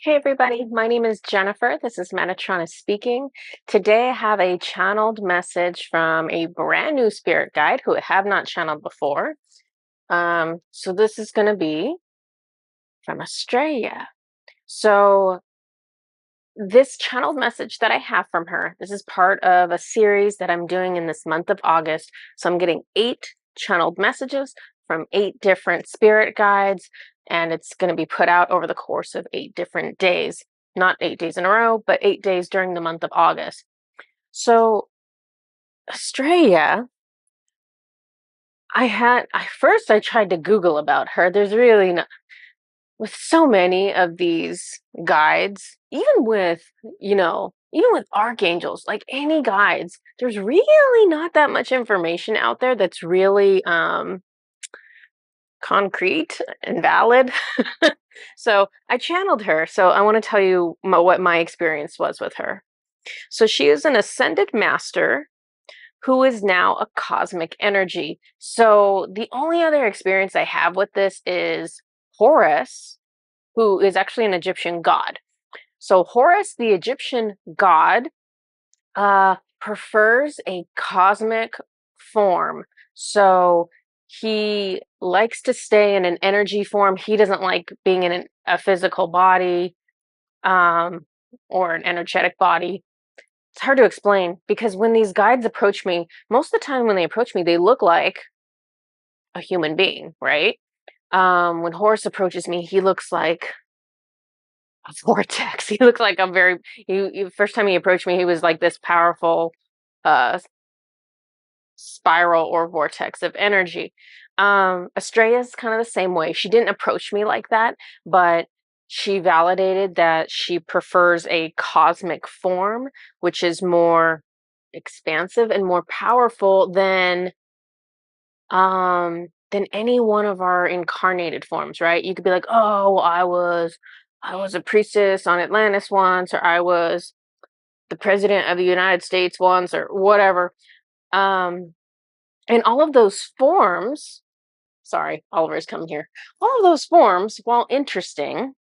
Hey everybody, my name is Jennifer. This is Metatron speaking. Today I have a channeled message from a brand new spirit guide who I have not channeled before. So this is going to be from Astrea. So this channeled message that I have from her, this is part of a series that I'm doing in this month of August. So I'm getting 8 channeled messages from 8 different spirit guides, and it's going to be put out over the course of 8 different days. Not 8 days in a row, but 8 days during the month of August. So Astrea, I tried to Google about her. There's really not, with so many of these guides, even with archangels, like any guides, there's really not that much information out there that's really concrete and valid. So I channeled her. So I want to tell you what my experience was with her. So she is an ascended master who is now a cosmic energy. So the only other experience I have with this is Horus, who is actually an Egyptian god. So Horus, the Egyptian god, prefers a cosmic form. So he likes to stay in an energy form. He doesn't like being in a physical body, or an energetic body. It's hard to explain because when these guides approach me, most of the time when they approach me, they look like a human being, right? When Horus approaches me, he looks like a vortex. He looks like first time he approached me, he was like this powerful uh spiral or vortex of energy. Astrea's kind of the same way. She didn't approach me like that, but she validated that she prefers a cosmic form, which is more expansive and more powerful than any one of our incarnated forms, right? You could be like, oh, I was a priestess on Atlantis once, or I was the president of the United States once, or whatever. And all of those forms, sorry, Oliver's coming here. All of those forms, while interesting,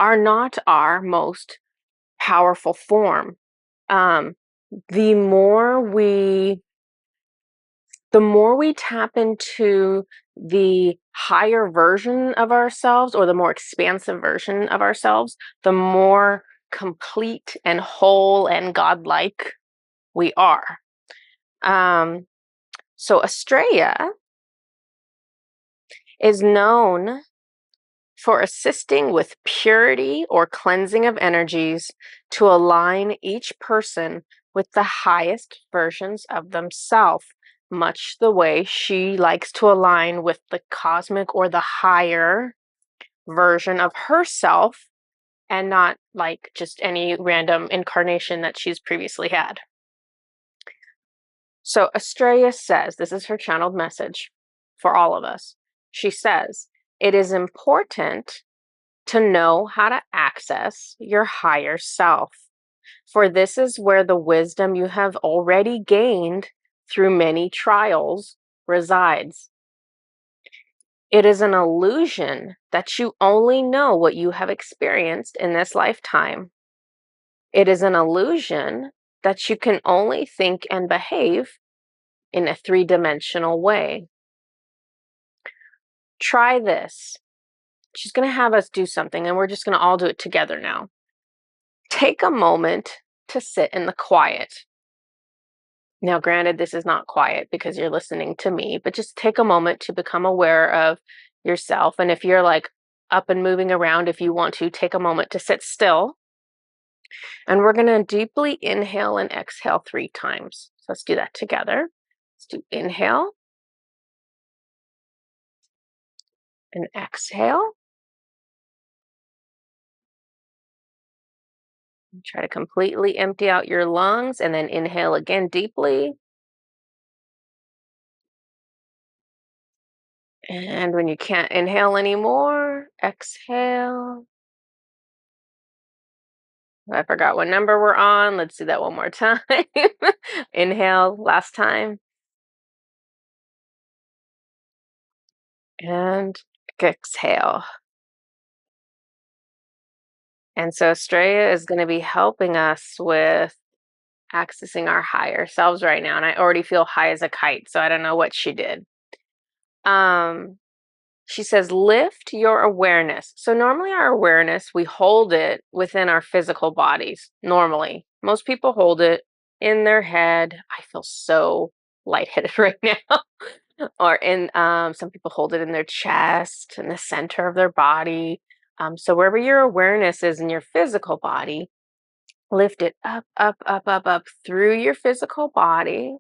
are not our most powerful form. Um, the more we the more we tap into the higher version of ourselves, or the more expansive version of ourselves, the more complete and whole and godlike we are. So Astrea is known for assisting with purity or cleansing of energies to align each person with the highest versions of themselves, much the way she likes to align with the cosmic or the higher version of herself, and not like just any random incarnation that she's previously had. So Astrea says, this is her channeled message for all of us. She says, it is important to know how to access your higher self, for this is where the wisdom you have already gained through many trials resides. It is an illusion that you only know what you have experienced in this lifetime. It is an illusion that you can only think and behave in a 3-dimensional way. Try this. She's going to have us do something, and we're just going to all do it together now. Take a moment to sit in the quiet. Now, granted, this is not quiet because you're listening to me, but just take a moment to become aware of yourself. And if you're like up and moving around, if you want to, take a moment to sit still. And we're going to deeply inhale and exhale 3 times. So let's do that together. Let's do inhale and exhale. Try to completely empty out your lungs, and then inhale again deeply. And when you can't inhale anymore, exhale. I forgot what number we're on. Let's do that one more time. Inhale, last time. And exhale. And so Astrea is going to be helping us with accessing our higher selves right now. And I already feel high as a kite, so I don't know what she did. She says, lift your awareness. So normally our awareness, we hold it within our physical bodies. Normally, most people hold it in their head. I feel so lightheaded right now. Or in some people hold it in their chest, in the center of their body. So wherever your awareness is in your physical body, lift it up, up, up, up, up through your physical body,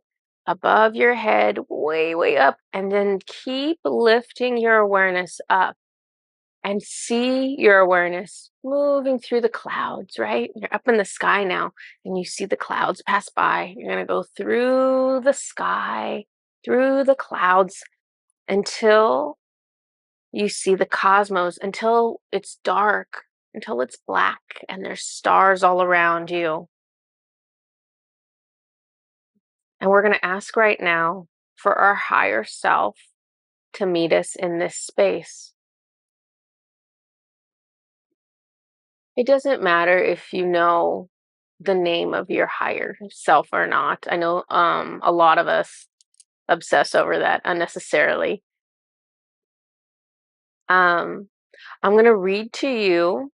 above your head, way, way up, and then keep lifting your awareness up and see your awareness moving through the clouds, right? You're up in the sky now and you see the clouds pass by. You're going to go through the sky, through the clouds until you see the cosmos, until it's dark, until it's black and there's stars all around you. And we're going to ask right now for our higher self to meet us in this space. It doesn't matter if you know the name of your higher self or not. I know a lot of us obsess over that unnecessarily. I'm going to read to you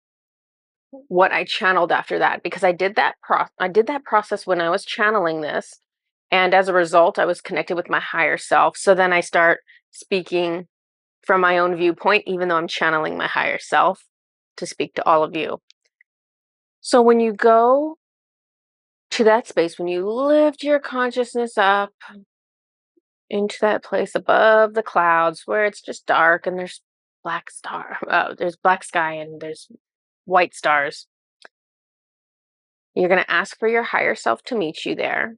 what I channeled after that, because I did that process when I was channeling this, and as a result I was connected with my higher self. So then I start speaking from my own viewpoint, even though I'm channeling my higher self to speak to all of you. So when you go to that space, when you lift your consciousness up into that place above the clouds where it's just dark and there's there's black sky and there's white stars, you're going to ask for your higher self to meet you there.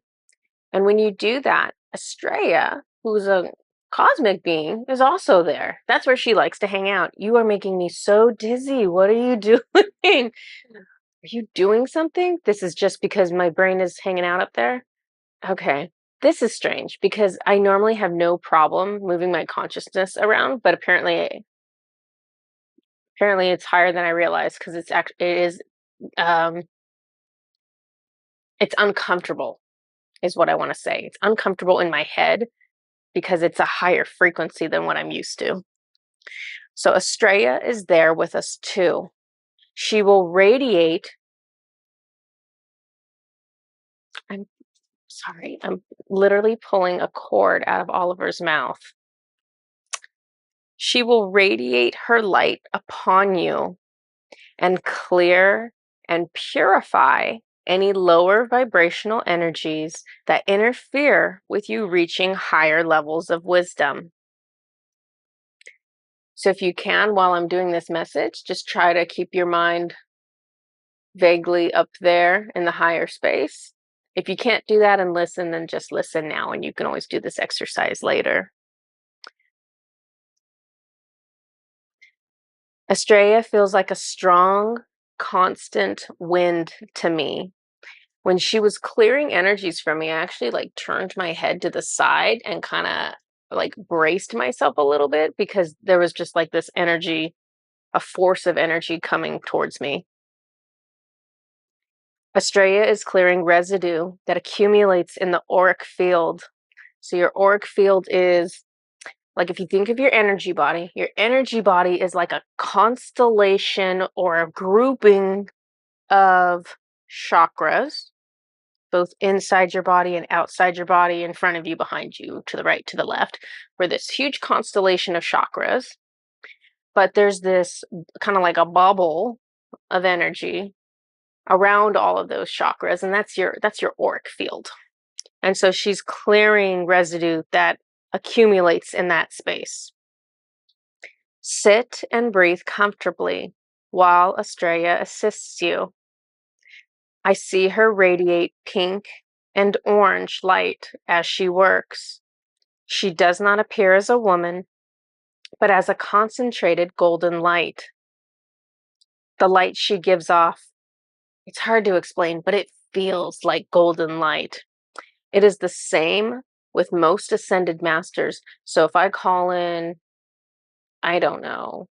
And when you do that, Astrea, who's a cosmic being, is also there. That's where she likes to hang out. You are making me so dizzy. What are you doing? Are you doing something? This is just because my brain is hanging out up there? Okay. This is strange because I normally have no problem moving my consciousness around, but apparently it's higher than I realized, because it's uncomfortable is what I want to say. It's uncomfortable in my head because it's a higher frequency than what I'm used to. So Astrea is there with us too. She will radiate. I'm sorry, I'm literally pulling a cord out of Oliver's mouth. She will radiate her light upon you and clear and purify any lower vibrational energies that interfere with you reaching higher levels of wisdom. So if you can, while I'm doing this message, just try to keep your mind vaguely up there in the higher space. If you can't do that and listen, then just listen now, and you can always do this exercise later. Astrea feels like a strong, constant wind to me. When she was clearing energies from me, I actually turned my head to the side and kind of braced myself a little bit, because there was just this energy, a force of energy coming towards me. Astrea is clearing residue that accumulates in the auric field. So your auric field is, if you think of your energy body is like a constellation or a grouping of chakras, both inside your body and outside your body, in front of you, behind you, to the right, to the left. We're this huge constellation of chakras, but there's this kind of like a bubble of energy around all of those chakras, and that's your auric field. And so she's clearing residue that accumulates in that space. Sit and breathe comfortably while Astrea assists you. I see her radiate pink and orange light as she works. She does not appear as a woman, but as a concentrated golden light. The light she gives off, it's hard to explain, but it feels like golden light. It is the same with most Ascended Masters. So if I call in, I don't know,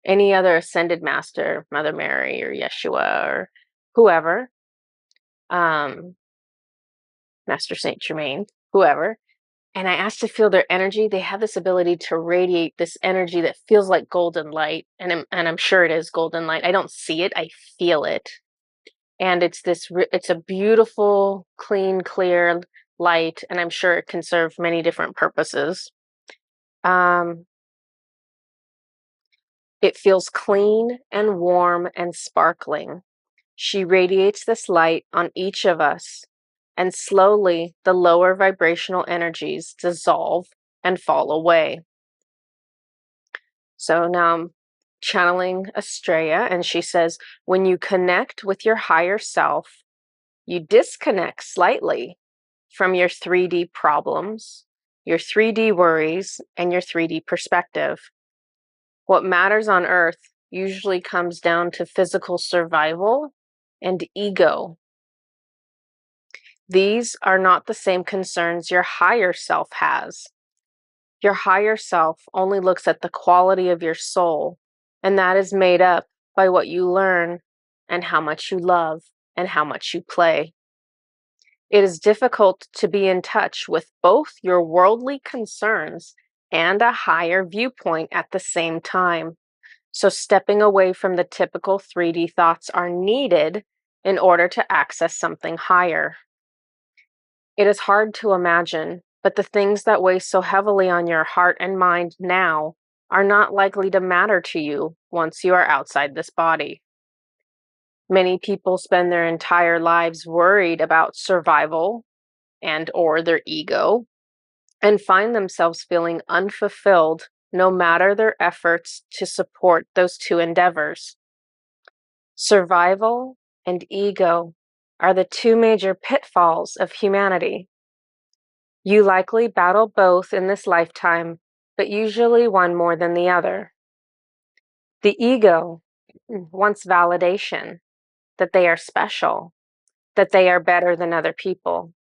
any other Ascended Master, Mother Mary or Yeshua or whoever, Master Saint Germain, whoever, and I asked to feel their energy. They have this ability to radiate this energy that feels like golden light, and I'm sure it is golden light. I don't see it, I feel it. And it's a beautiful, clean, clear light, and I'm sure it can serve many different purposes. It feels clean and warm and sparkling. She radiates this light on each of us, and slowly the lower vibrational energies dissolve and fall away. So now I'm channeling Astrea, and she says, when you connect with your higher self, you disconnect slightly from your 3D problems, your 3D worries, and your 3D perspective. What matters on Earth usually comes down to physical survival and ego. These are not the same concerns your higher self has. Your higher self only looks at the quality of your soul, and that is made up by what you learn and how much you love and how much you play. It is difficult to be in touch with both your worldly concerns and a higher viewpoint at the same time. So stepping away from the typical 3D thoughts are needed in order to access something higher. It is hard to imagine, but the things that weigh so heavily on your heart and mind now are not likely to matter to you once you are outside this body. Many people spend their entire lives worried about survival and or their ego, and find themselves feeling unfulfilled no matter their efforts to support those two endeavors. Survival and ego are the two major pitfalls of humanity. You likely battle both in this lifetime, but usually one more than the other. The ego wants validation, that they are special, that they are better than other people.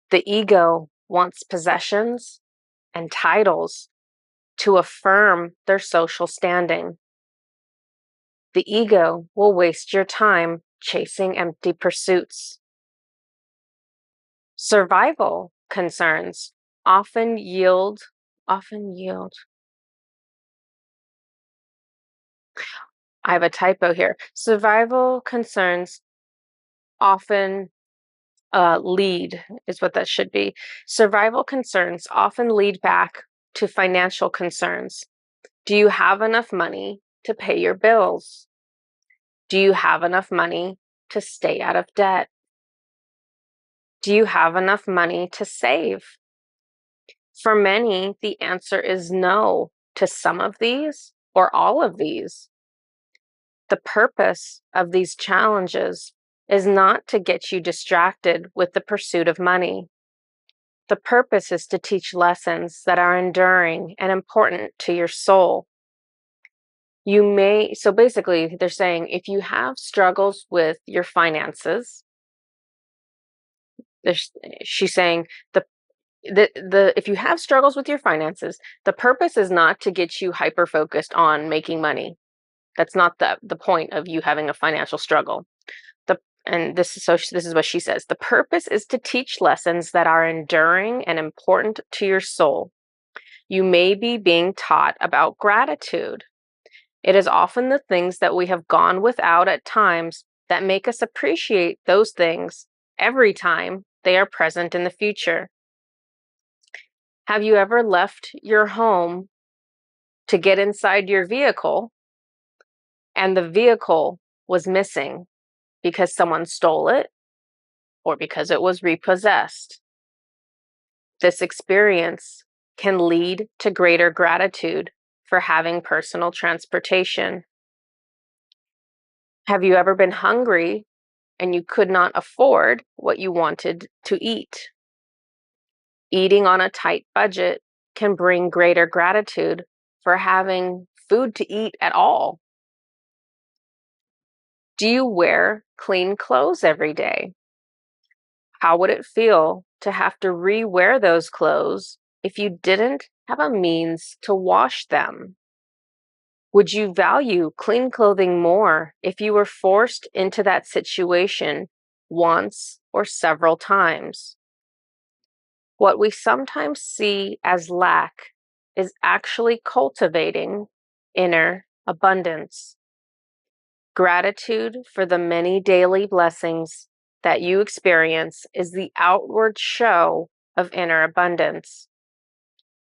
The ego wants possessions and titles to affirm their social standing. The ego will waste your time chasing empty pursuits. Survival concerns often yield. I have a typo here. Survival concerns often lead, is what that should be. Survival concerns often lead back to financial concerns. Do you have enough money to pay your bills? Do you have enough money to stay out of debt? Do you have enough money to save? For many, the answer is no to some of these or all of these. The purpose of these challenges is not to get you distracted with the pursuit of money. The purpose is to teach lessons that are enduring and important to your soul. So basically, they're saying if you have struggles with your finances, she's saying if you have struggles with your finances, the purpose is not to get you hyper focused on making money. That's not the point of you having a financial struggle. This is what she says. The purpose is to teach lessons that are enduring and important to your soul. You may be being taught about gratitude. It is often the things that we have gone without at times that make us appreciate those things every time they are present in the future. Have you ever left your home to get inside your vehicle and the vehicle was missing because someone stole it or because it was repossessed? This experience can lead to greater gratitude for having personal transportation. Have you ever been hungry and you could not afford what you wanted to eat? Eating on a tight budget can bring greater gratitude for having food to eat at all. Do you wear clean clothes every day? How would it feel to have to re-wear those clothes if you didn't have a means to wash them? Would you value clean clothing more if you were forced into that situation once or several times? What we sometimes see as lack is actually cultivating inner abundance. Gratitude for the many daily blessings that you experience is the outward show of inner abundance.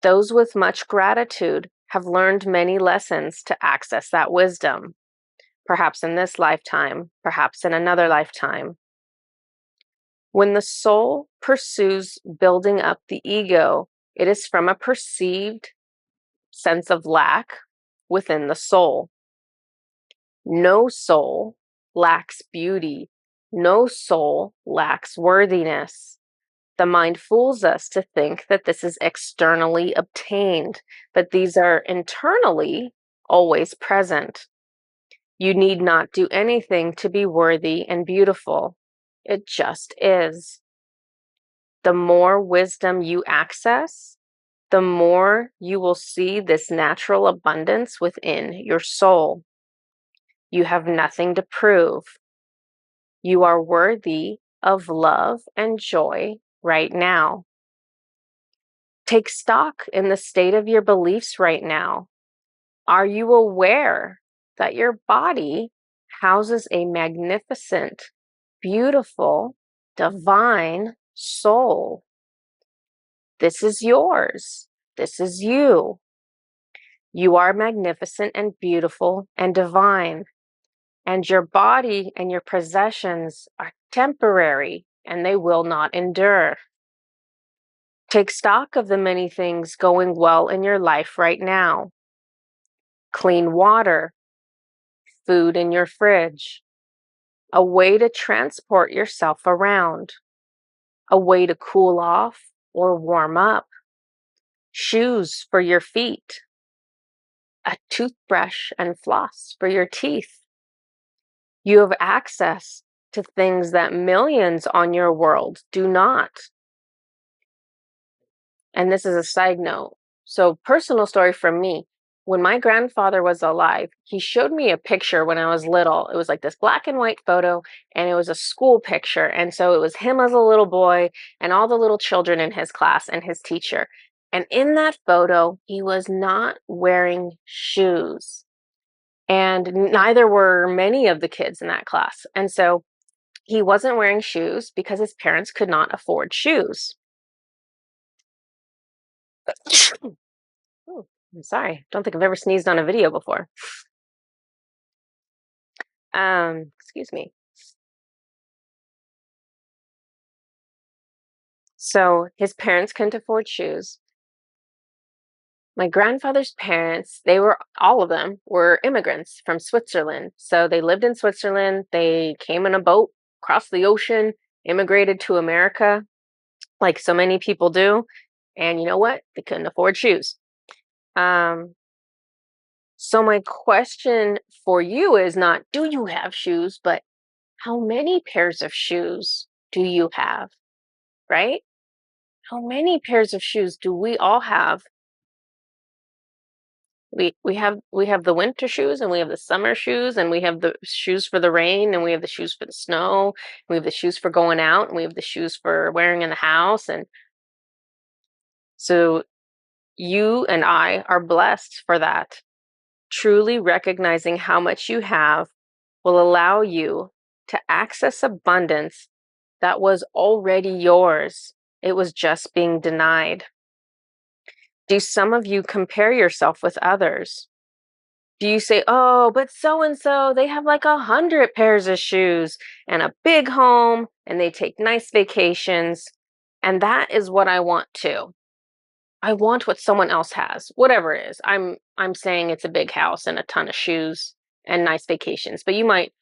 Those with much gratitude have learned many lessons to access that wisdom, perhaps in this lifetime, perhaps in another lifetime. When the soul pursues building up the ego, it is from a perceived sense of lack within the soul. No soul lacks beauty. No soul lacks worthiness. The mind fools us to think that this is externally obtained, but these are internally always present. You need not do anything to be worthy and beautiful. It just is. The more wisdom you access, the more you will see this natural abundance within your soul. You have nothing to prove. You are worthy of love and joy right now. Take stock in the state of your beliefs right now. Are you aware that your body houses a magnificent, beautiful, divine soul? This is yours. This is you. You are magnificent and beautiful and divine. And your body and your possessions are temporary and they will not endure. Take stock of the many things going well in your life right now. Clean water, food in your fridge, a way to transport yourself around, a way to cool off or warm up, shoes for your feet, a toothbrush and floss for your teeth. You have access to things that millions on your world do not. And this is a side note. So, personal story from me. When my grandfather was alive, he showed me a picture when I was little. It was like this black and white photo, and it was a school picture. And so it was him as a little boy and all the little children in his class and his teacher. And in that photo, he was not wearing shoes. And neither were many of the kids in that class. And so he wasn't wearing shoes because his parents could not afford shoes. Oh, I'm sorry. Don't think I've ever sneezed on a video before. Excuse me. So his parents couldn't afford shoes. My grandfather's parents, they were, all of them were immigrants from Switzerland. So they lived in Switzerland. They came in a boat, crossed the ocean, immigrated to America, like so many people do. And you know what? They couldn't afford shoes. So my question for you is not, do you have shoes, but how many pairs of shoes do you have, right? How many pairs of shoes do we all have? We have the winter shoes, and we have the summer shoes, and we have the shoes for the rain, and we have the shoes for the snow, we have the shoes for going out, and we have the shoes for wearing in the house. And so you and I are blessed for that. Truly recognizing how much you have will allow you to access abundance that was already yours. It was just being denied. Do some of you compare yourself with others? Do you say, oh, but so and so, they have like 100 pairs of shoes and a big home and they take nice vacations? And that is what I want too. I want what someone else has, whatever it is. I'm saying it's a big house and a ton of shoes and nice vacations, but you might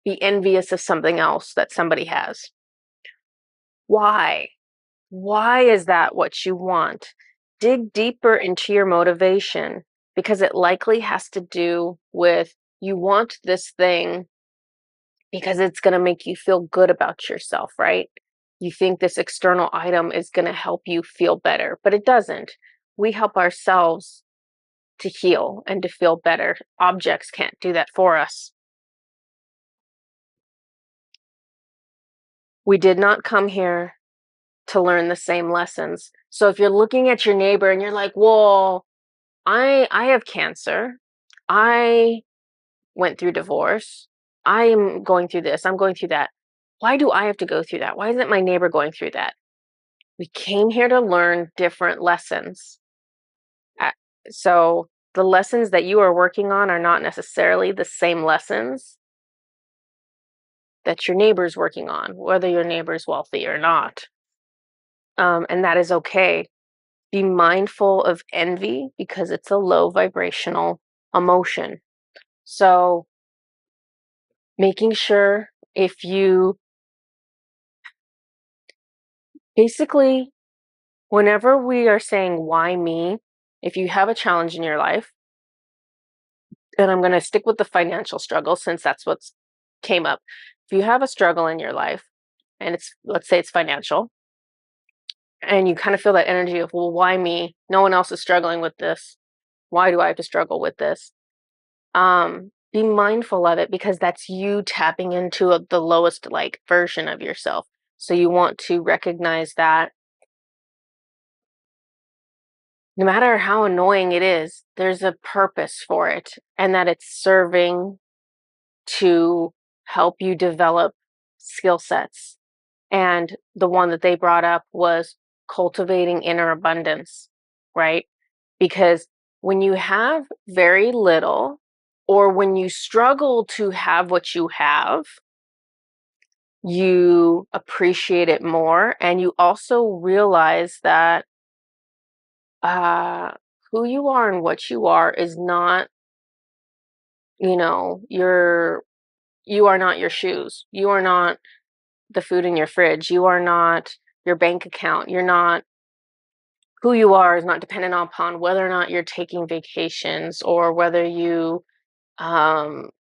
be envious of something else that somebody has. Why? Why is that what you want? Dig deeper into your motivation, because it likely has to do with you want this thing because it's going to make you feel good about yourself, right? You think this external item is going to help you feel better, but it doesn't. We help ourselves to heal and to feel better. Objects can't do that for us. We did not come here to learn the same lessons. So if you're looking at your neighbor and you're like, well, I have cancer. I went through divorce. I am going through this. I'm going through that. Why do I have to go through that? Why isn't my neighbor going through that? We came here to learn different lessons. Uh, So the lessons that you are working on are not necessarily the same lessons that your neighbor's working on, whether your neighbor's wealthy or not. And that is okay. Be mindful of envy because it's a low vibrational emotion. So making sure if you basically, whenever we are saying, why me, if you have a challenge in your life, and I'm going to stick with the financial struggle since that's what's came up. If you have a struggle in your life and it's, let's say it's financial, and you kind of feel that energy of, well, why me? No one else is struggling with this. Why do I have to struggle with this? Be mindful of it because that's you tapping into the lowest like version of yourself. So you want to recognize that no matter how annoying it is, there's a purpose for it and that it's serving to help you develop skill sets. And the one that they brought up was cultivating inner abundance, right? Because when you have very little, or when you struggle to have what you have, you appreciate it more. And you also realize that uh, who you are and what you are is not, you are not your shoes. You are not the food in your fridge. You are not your bank account. You're not who you are is not dependent upon whether or not you're taking vacations or whether you, um,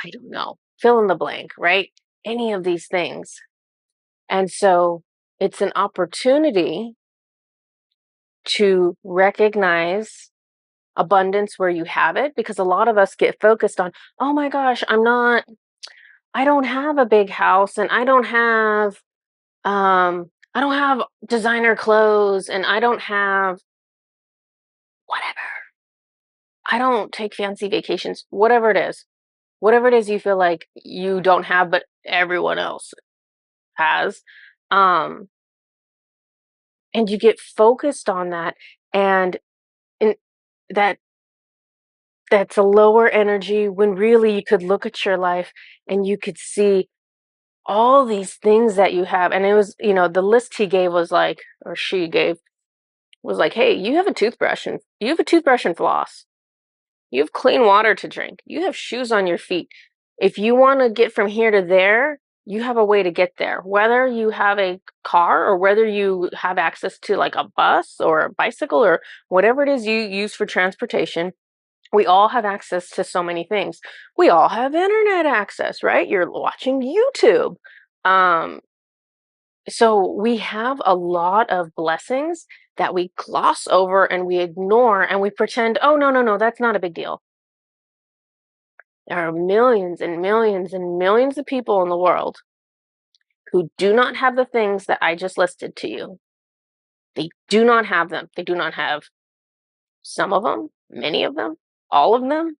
I don't know, fill in the blank, right? Any of these things. And so it's an opportunity to recognize abundance where you have it because a lot of us get focused on, oh my gosh, I don't have a big house and I don't have designer clothes and I don't have whatever. I don't take fancy vacations, whatever it is. Whatever it is you feel like you don't have, but everyone else has. Um, and you get focused on that. And in that that's a lower energy when really you could look at your life and you could see all these things that you have. And it was, the list he gave was like, or she gave was like, hey, you have a toothbrush and floss. You have clean water to drink. You have shoes on your feet. If you want to get from here to there, you have a way to get there. Whether you have a car or whether you have access to like a bus or a bicycle or whatever it is you use for transportation, we all have access to so many things. We all have internet access, right? You're watching YouTube. Um, so we have a lot of blessings that we gloss over and we ignore and we pretend, oh, no, no, no, that's not a big deal. There are millions and millions and millions of people in the world who do not have the things that I just listed to you. They do not have them. They do not have some of them, many of them, all of them.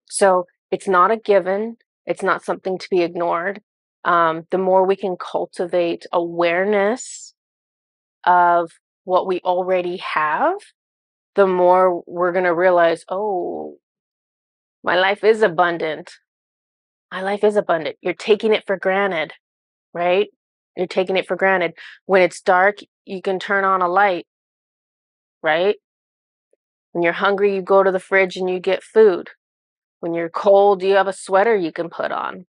So it's not a given. It's not something to be ignored. The more we can cultivate awareness of what we already have, the more we're going to realize, oh, my life is abundant. My life is abundant. You're taking it for granted, right? You're taking it for granted. When it's dark, you can turn on a light, right? When you're hungry, you go to the fridge and you get food. When you're cold, you have a sweater you can put on.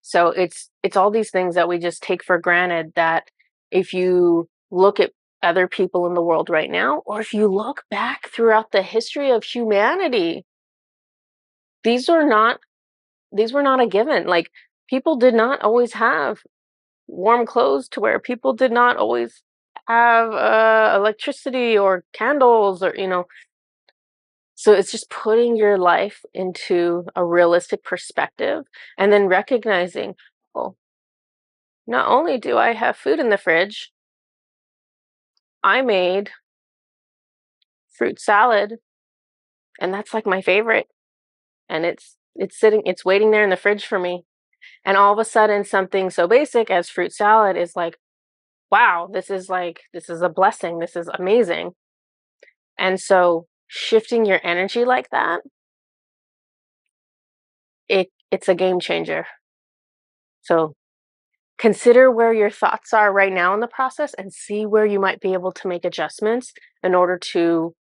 So it's all these things that we just take for granted that if you look at other people in the world right now, or if you look back throughout the history of humanity, these were not a given. Like people did not always have warm clothes to wear. People did not always have electricity or candles or, so it's just putting your life into a realistic perspective and then recognizing, well, not only do I have food in the fridge, I made fruit salad, and that's like my favorite. And it's waiting there in the fridge for me. And all of a sudden something so basic as fruit salad is like, wow, this is a blessing. This is amazing. And so shifting your energy like that, it's a game changer. So consider where your thoughts are right now in the process and see where you might be able to make adjustments in order to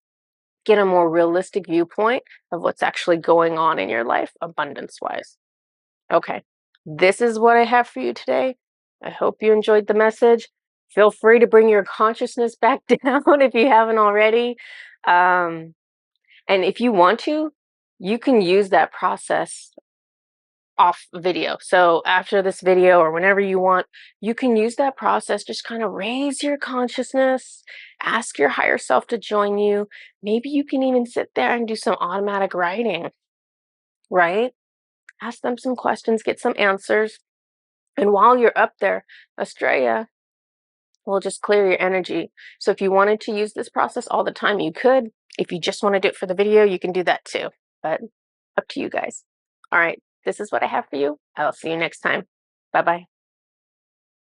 get a more realistic viewpoint of what's actually going on in your life, abundance wise. Okay, this is what I have for you today. I hope you enjoyed the message. Feel free to bring your consciousness back down if you haven't already. And if you want to, you can use that process off video. So after this video or whenever you want, you can use that process, just kind of raise your consciousness, ask your higher self to join you. Maybe you can even sit there and do some automatic writing, right? Ask them some questions, get some answers. And while you're up there, Astrea will just clear your energy. So if you wanted to use this process all the time, you could. If you just want to do it for the video, you can do that too. But up to you guys. All right, this is what I have for you. I'll see you next time. Bye-bye.